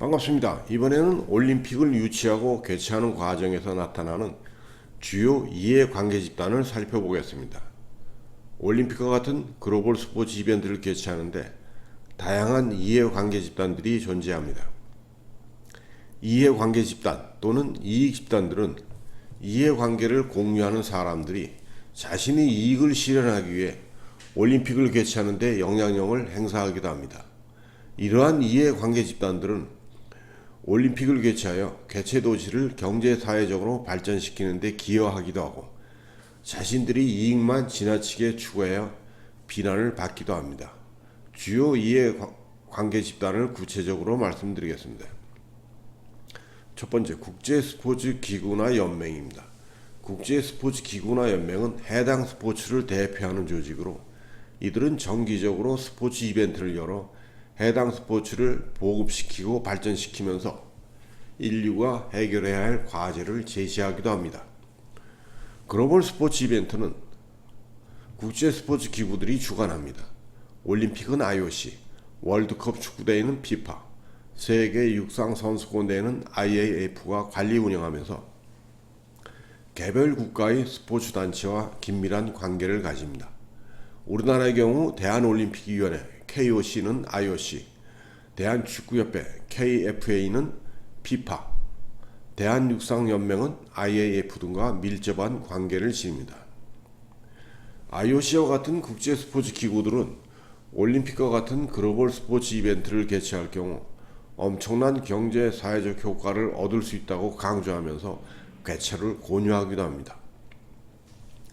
반갑습니다. 이번에는 올림픽을 유치하고 개최하는 과정에서 나타나는 주요 이해관계 집단을 살펴보겠습니다. 올림픽과 같은 글로벌 스포츠 이벤트를 개최하는데 다양한 이해관계 집단들이 존재합니다. 이해관계 집단 또는 이익 집단들은 이해관계를 공유하는 사람들이 자신의 이익을 실현하기 위해 올림픽을 개최하는 데 영향력을 행사하기도 합니다. 이러한 이해관계 집단들은 올림픽을 개최하여 개최 도시를 경제사회적으로 발전시키는 데 기여하기도 하고 자신들이 이익만 지나치게 추구하여 비난을 받기도 합니다. 주요 이해관계 집단을 구체적으로 말씀드리겠습니다. 첫 번째, 국제스포츠기구나 연맹입니다. 국제스포츠기구나 연맹은 해당 스포츠를 대표하는 조직으로 이들은 정기적으로 스포츠 이벤트를 열어 해당 스포츠를 보급시키고 발전시키면서 인류가 해결해야 할 과제를 제시하기도 합니다. 글로벌 스포츠 이벤트는 국제 스포츠 기구들이 주관합니다. 올림픽은 IOC, 월드컵 축구대회는 FIFA, 세계 육상 선수권 대회는 IAAF가 관리 운영하면서 개별 국가의 스포츠 단체와 긴밀한 관계를 가집니다. 우리나라의 경우 대한올림픽위원회 KOC는 IOC, 대한축구협회 KFA는 FIFA, 대한육상연맹은 IAAF 등과 밀접한 관계를 지닙니다. IOC와 같은 국제 스포츠 기구들은 올림픽과 같은 글로벌 스포츠 이벤트를 개최할 경우 엄청난 경제 사회적 효과를 얻을 수 있다고 강조하면서 개최를 권유하기도 합니다.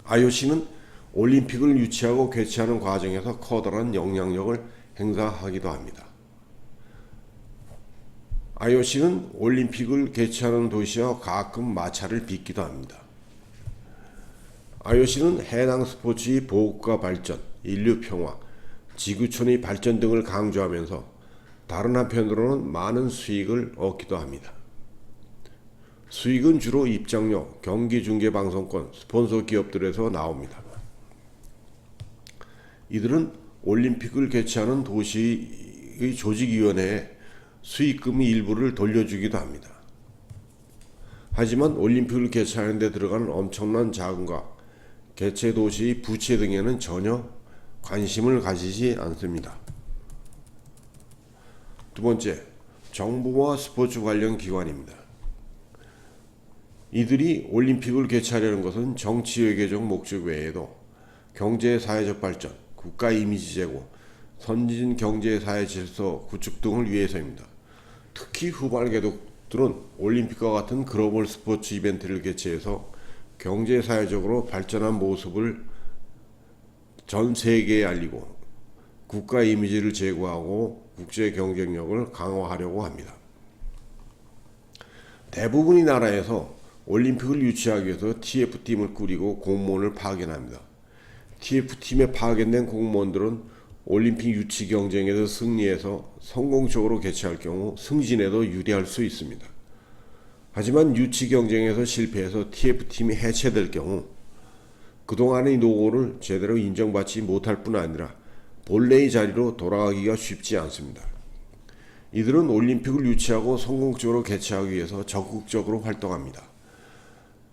IOC는 올림픽을 유치하고 개최하는 과정에서 커다란 영향력을 행사하기도 합니다. IOC는 올림픽을 개최하는 도시와 가끔 마찰을 빚기도 합니다. IOC는 해당 스포츠의 보급과 발전, 인류 평화, 지구촌의 발전 등을 강조하면서 다른 한편으로는 많은 수익을 얻기도 합니다. 수익은 주로 입장료, 경기 중계 방송권, 스폰서 기업들에서 나옵니다. 이들은 올림픽을 개최하는 도시의 조직위원회에 수익금의 일부를 돌려주기도 합니다. 하지만 올림픽을 개최하는 데 들어가는 엄청난 자금과 개최 도시의 부채 등에는 전혀 관심을 가지지 않습니다. 두 번째, 정부와 스포츠 관련 기관입니다. 이들이 올림픽을 개최하려는 것은 정치 외교적 목적 외에도 경제 사회적 발전, 국가 이미지 제고, 선진 경제 사회 질서 구축 등을 위해서입니다. 특히 후발개독들은 올림픽과 같은 글로벌 스포츠 이벤트를 개최해서 경제 사회적으로 발전한 모습을 전 세계에 알리고 국가 이미지를 제고하고 국제 경쟁력을 강화하려고 합니다. 대부분의 나라에서 올림픽을 유치하기 위해서 TF팀을 꾸리고 공무원을 파견합니다. TF팀에 파견된 공무원들은 올림픽 유치 경쟁에서 승리해서 성공적으로 개최할 경우 승진에도 유리할 수 있습니다. 하지만 유치 경쟁에서 실패해서 TF팀이 해체될 경우 그동안의 노고를 제대로 인정받지 못할 뿐 아니라 본래의 자리로 돌아가기가 쉽지 않습니다. 이들은 올림픽을 유치하고 성공적으로 개최하기 위해서 적극적으로 활동합니다.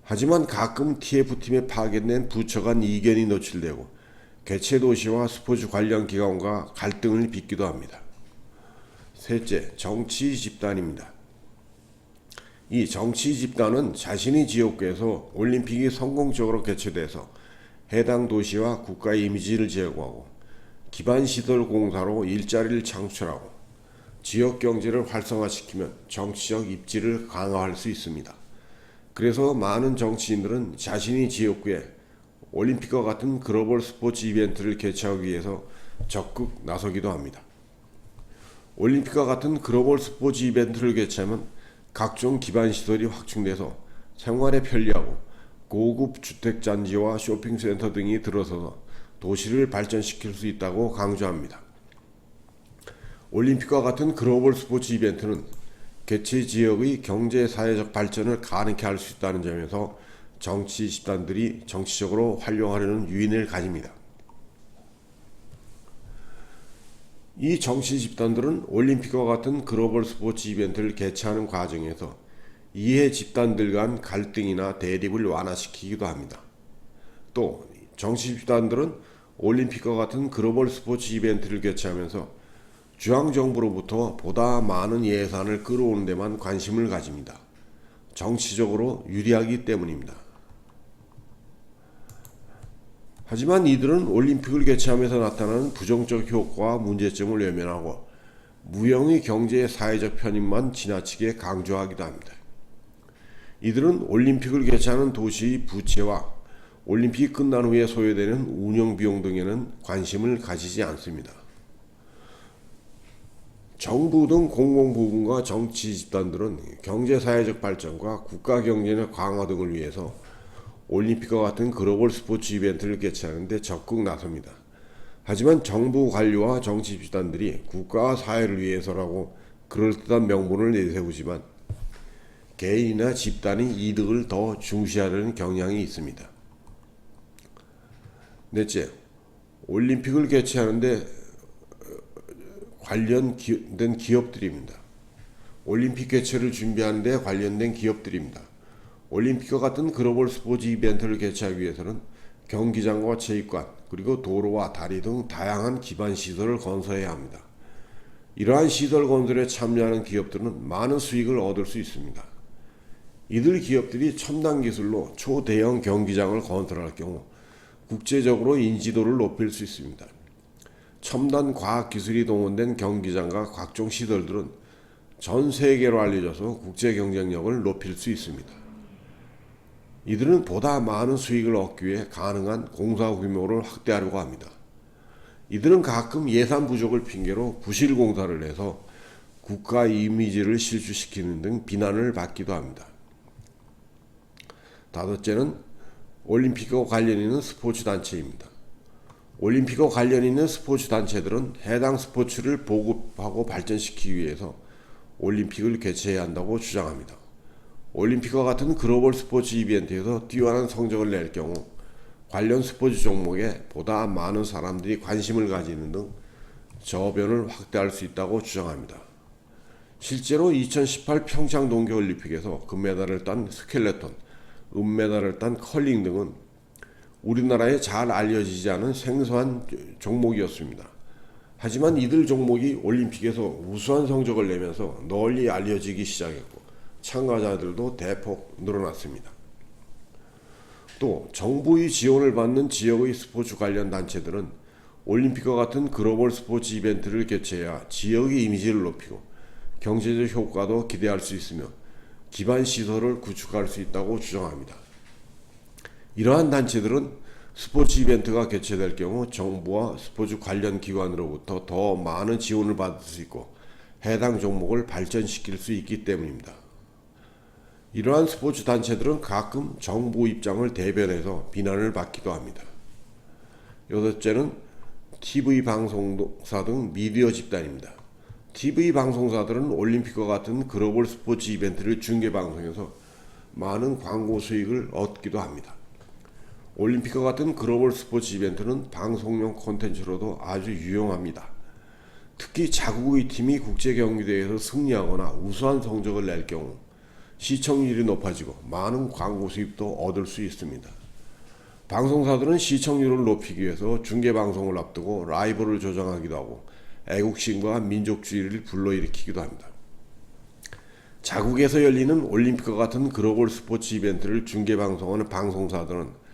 하지만 가끔 TF팀에 파견된 부처 간 이견이 노출되고 개최 도시와 스포츠 관련 기관과 갈등을 빚기도 합니다. 셋째, 정치 집단입니다. 이 정치 집단은 자신의 지역구에서 올림픽이 성공적으로 개최돼서 해당 도시와 국가의 이미지를 제고하고 기반시설 공사로 일자리를 창출하고 지역 경제를 활성화시키면 정치적 입지를 강화할 수 있습니다. 그래서 많은 정치인들은 자신의 지역구에 올림픽과 같은 글로벌 스포츠 이벤트를 개최하기 위해서 적극 나서기도 합니다. 올림픽과 같은 글로벌 스포츠 이벤트를 개최하면 각종 기반시설이 확충돼서 생활에 편리하고 고급 주택단지와 쇼핑센터 등이 들어서서 도시를 발전시킬 수 있다고 강조합니다. 올림픽과 같은 글로벌 스포츠 이벤트는 개최 지역의 경제 사회적 발전을 가능케 할 수 있다는 점에서 정치 집단들이 정치적으로 활용하려는 유인을 가집니다. 이 정치 집단들은 올림픽과 같은 글로벌 스포츠 이벤트를 개최하는 과정에서 이해 집단들 간 갈등이나 대립을 완화시키기도 합니다. 또 정치 집단들은 올림픽과 같은 글로벌 스포츠 이벤트를 개최하면서 중앙정부로부터 보다 많은 예산을 끌어오는 데만 관심을 가집니다. 정치적으로 유리하기 때문입니다. 하지만 이들은 올림픽을 개최하면서 나타나는 부정적 효과와 문제점을 외면하고 무형의 경제 사회적 편익만 지나치게 강조하기도 합니다. 이들은 올림픽을 개최하는 도시의 부채와 올림픽이 끝난 후에 소요되는 운영 비용 등에는 관심을 가지지 않습니다. 정부 등 공공부문과 정치 집단들은 경제사회적 발전과 국가 경제의 강화 등을 위해서 올림픽과 같은 글로벌 스포츠 이벤트를 개최하는 데 적극 나섭니다. 하지만 정부 관료와 정치 집단들이 국가와 사회를 위해서라고 그럴듯한 명분을 내세우지만 개인이나 집단의 이득을 더 중시하려는 경향이 있습니다. 넷째, 올림픽을 개최하는데 관련된 기업들입니다. 올림픽 개최를 준비하는 데 관련된 기업들입니다. 올림픽과 같은 글로벌 스포츠 이벤트를 개최하기 위해서는 경기장과 체육관, 그리고 도로와 다리 등 다양한 기반 시설을 건설해야 합니다. 이러한 시설 건설에 참여하는 기업들은 많은 수익을 얻을 수 있습니다. 이들 기업들이 첨단 기술로 초대형 경기장을 건설할 경우 국제적으로 인지도를 높일 수 있습니다. 첨단 과학 기술이 동원된 경기장과 각종 시설들은 전 세계로 알려져서 국제 경쟁력을 높일 수 있습니다. 이들은 보다 많은 수익을 얻기 위해 가능한 공사 규모를 확대하려고 합니다. 이들은 가끔 예산 부족을 핑계로 부실 공사를 해서 국가 이미지를 실추시키는 등 비난을 받기도 합니다. 다섯째는 올림픽과 관련 있는 스포츠 단체입니다. 올림픽과 관련 있는 스포츠 단체들은 해당 스포츠를 보급하고 발전시키기 위해서 올림픽을 개최해야 한다고 주장합니다. 올림픽과 같은 글로벌 스포츠 이벤트에서 뛰어난 성적을 낼 경우 관련 스포츠 종목에 보다 많은 사람들이 관심을 가지는 등 저변을 확대할 수 있다고 주장합니다. 실제로 2018 평창 동계올림픽에서 금메달을 딴 스켈레톤, 은메달을 딴 컬링 등은 우리나라에 잘 알려지지 않은 생소한 종목이었습니다. 하지만 이들 종목이 올림픽에서 우수한 성적을 내면서 널리 알려지기 시작했고 참가자들도 대폭 늘어났습니다. 또 정부의 지원을 받는 지역의 스포츠 관련 단체들은 올림픽과 같은 글로벌 스포츠 이벤트를 개최해야 지역의 이미지를 높이고 경제적 효과도 기대할 수 있으며 기반 시설을 구축할 수 있다고 주장합니다. 이러한 단체들은 스포츠 이벤트가 개최될 경우 정부와 스포츠 관련 기관으로부터 더 많은 지원을 받을 수 있고 해당 종목을 발전시킬 수 있기 때문입니다. 이러한 스포츠 단체들은 가끔 정부 입장을 대변해서 비난을 받기도 합니다. 여섯째는 TV 방송사 등 미디어 집단입니다. TV 방송사들은 올림픽과 같은 글로벌 스포츠 이벤트를 중계방송해서 많은 광고 수익을 얻기도 합니다. 올림픽과 같은 글로벌 스포츠 이벤트는 방송용 콘텐츠로도 아주 유용합니다. 특히 자국의 팀이 국제경기대회에서 승리하거나 우수한 성적을 낼 경우 시청률이 높아지고 많은 광고 수입도 얻을 수 있습니다. 방송사들은 시청률을 높이기 위해서 중계방송을 앞두고 라이브를 조정하기도 하고 애국심과 민족주의를 불러일으키기도 합니다. 자국에서 열리는 올림픽과 같은 글로벌 스포츠 이벤트를 중계방송하는 방송사들은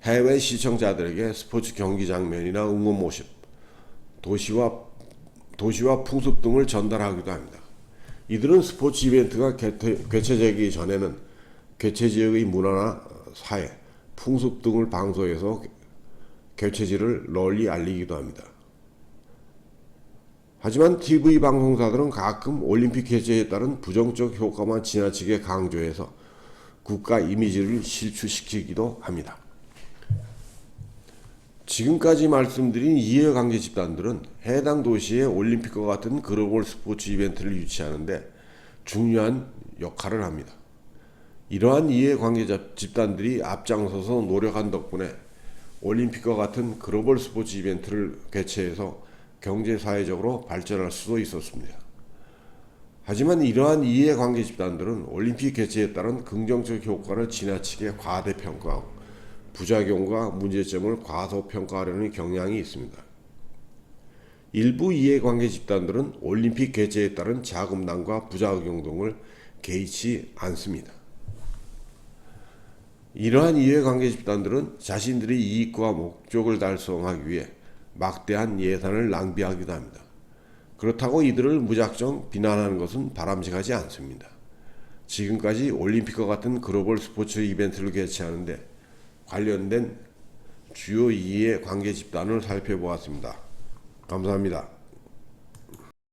해외 시청자들에게 스포츠 경기 장면이나 응원 모습, 도시와 풍습 등을 전달하기도 합니다. 이들은 스포츠 이벤트가 개최되기 전에는 개최 지역의 문화나 사회, 풍습 등을 방송해서 개최지를 널리 알리기도 합니다. 하지만 TV 방송사들은 가끔 올림픽 개최에 따른 부정적 효과만 지나치게 강조해서 국가 이미지를 실추시키기도 합니다. 지금까지 말씀드린 이해관계 집단들은 해당 도시에 올림픽과 같은 글로벌 스포츠 이벤트를 유치하는데 중요한 역할을 합니다. 이러한 이해관계 집단들이 앞장서서 노력한 덕분에 올림픽과 같은 글로벌 스포츠 이벤트를 개최해서 경제 사회적으로 발전할 수도 있었습니다. 하지만 이러한 이해관계 집단들은 올림픽 개최에 따른 긍정적 효과를 지나치게 과대평가하고 부작용과 문제점을 과소평가하려는 경향이 있습니다. 일부 이해관계 집단들은 올림픽 개최에 따른 자금난과 부작용 등을 개의치 않습니다. 이러한 이해관계 집단들은 자신들의 이익과 목적을 달성하기 위해 막대한 예산을 낭비하기도 합니다. 그렇다고 이들을 무작정 비난하는 것은 바람직하지 않습니다. 지금까지 올림픽과 같은 글로벌 스포츠 이벤트를 개최하는데 관련된 주요 이해관계 집단을 살펴보았습니다. 감사합니다.